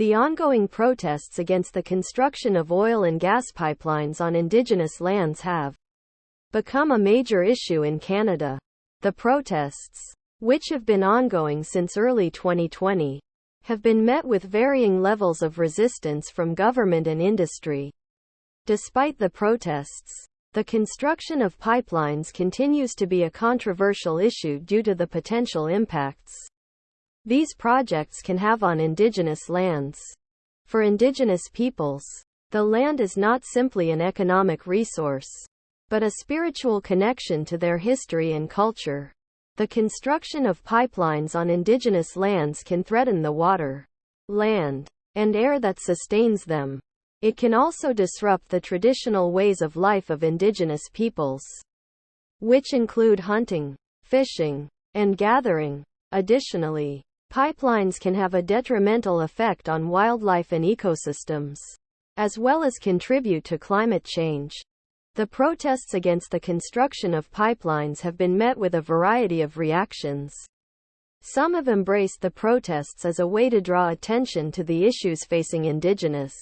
The ongoing protests against the construction of oil and gas pipelines on Indigenous lands have become a major issue in Canada. The protests, which have been ongoing since early 2020, have been met with varying levels of resistance from government and industry. Despite the protests, the construction of pipelines continues to be a controversial issue due to the potential impacts these projects can have on Indigenous lands. For Indigenous peoples, the land is not simply an economic resource, but a spiritual connection to their history and culture. The construction of pipelines on Indigenous lands can threaten the water, land, and air that sustains them. It can also disrupt the traditional ways of life of Indigenous peoples, which include hunting, fishing, and gathering. Additionally, pipelines can have a detrimental effect on wildlife and ecosystems, as well as contribute to climate change. The protests against the construction of pipelines have been met with a variety of reactions. Some have embraced the protests as a way to draw attention to the issues facing Indigenous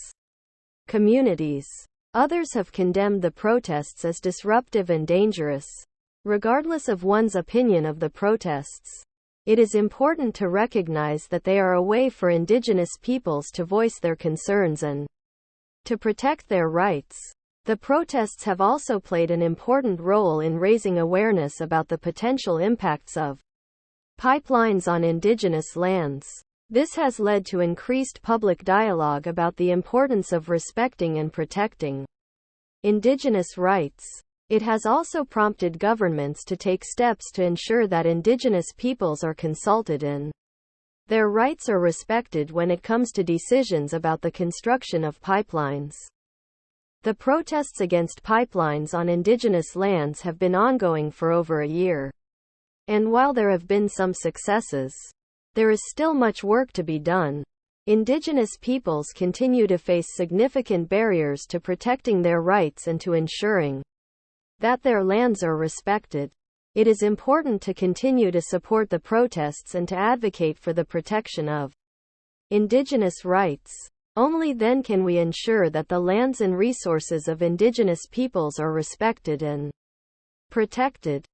communities. Others have condemned the protests as disruptive and dangerous. Regardless of one's opinion of the protests, it is important to recognize that they are a way for Indigenous peoples to voice their concerns and to protect their rights. The protests have also played an important role in raising awareness about the potential impacts of pipelines on Indigenous lands. This has led to increased public dialogue about the importance of respecting and protecting Indigenous rights. It has also prompted governments to take steps to ensure that Indigenous peoples are consulted and their rights are respected when it comes to decisions about the construction of pipelines. The protests against pipelines on Indigenous lands have been ongoing for over a year. And while there have been some successes, there is still much work to be done. Indigenous peoples continue to face significant barriers to protecting their rights and to ensuring that their lands are respected. It is important to continue to support the protests and to advocate for the protection of Indigenous rights. Only then can we ensure that the lands and resources of Indigenous peoples are respected and protected.